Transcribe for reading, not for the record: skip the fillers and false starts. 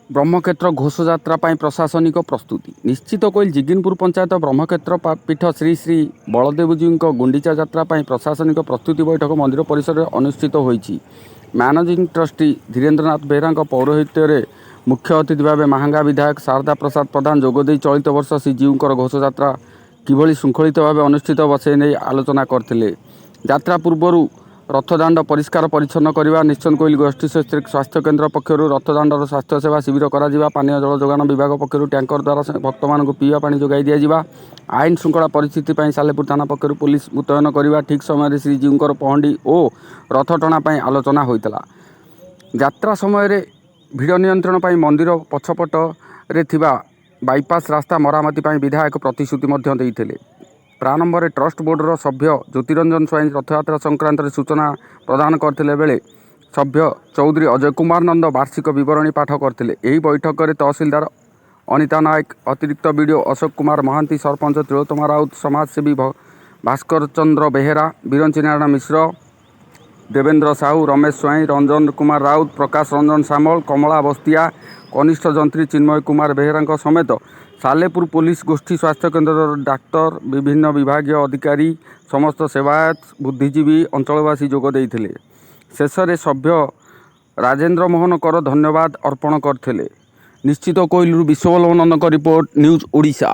ब्रह्मक्षेत्र घोषयात्रा प्रशासनिक प्रस्तुति निश्चित कोइल जिगिनपुर पंचायत ब्रह्मक्षेत्र पीठ श्री श्री बलदेवजी गुंडीचा यात्रा प्रशासनिक प्रस्तुति बैठक मंदिर परिसर में अनुष्ठित होईछि। मैनेजिंग ट्रस्टी धीरेन्द्रनाथ बेहरा पौरोहित्य मुख्य अतिथि भाव महांगा विधायक शारदा प्रसाद प्रधान जोगदे चलित वर्ष श्रीजीवर घोषयात्रा किभली श्रृंखलित भाव अनुष्ठित से नहीं आलोचना करते। यात्रा पूर्व रथदाण्ड परिष्कार परिच्छन्न करने निश्चल कोइल गोष्ठी स्वास्थ्य केन्द्र पक्षर रथदाण्डर स्वास्थ्य सेवा शिविर करा पानीय जल जोगाण विभाग पक्षर टैंकर द्वारा भक्त मान पीवा पानी जोगाई दिया आईन श्रृंखला परिस्थिति सालेपुर थाना पक्षर पुलिस मुतयन करने ठीक समय श्रीजीवर पहंडी और रथ टणा आलोचना होता। यात्रा समय भिड़ नियंत्रण मंदिर पछपट बाईपास रास्ता मरामती विधायक प्रतिश्रुति देते। प्रारंभ में ट्रस्ट बोर्डर सभ्य ज्योतिरंजन स्वाई रथयात्रा संक्रांत सूचना प्रदान करते बेले सभ्य चौधरी अजय कुमार नंद वार्षिक बरणी पाठ करते। यही बैठक में तहसीलदार अनिता नायक अतिरिक्त बीडीओ अशोक कुमार महांती सरपंच तिलोत्तमा राउत समाजसेवी भास्कर चंद्र बेहेरा बिरंची नारायण मिश्र देवेंद्र साहू रमेश स्वाई रंजन कुमार राउत प्रकाश रंजन सामल कमला बस्तिया कनिष्ठ जंत्री चिन्मय कुमार बेहेरा समेत सालेपुर पुलिस गोष्ठी स्वास्थ्य केन्द्र डाक्तर विभिन्न विभागीय अधिकारी समस्त सेवायत बुद्धिजीवी अंचलवासी जोगदे शेष में सभ्य राजेन्द्र मोहन कर धन्यवाद अर्पण करते। निश्चित कोइलू विश्वबल्लभ नंदक रिपोर्ट न्यूज ओडिशा।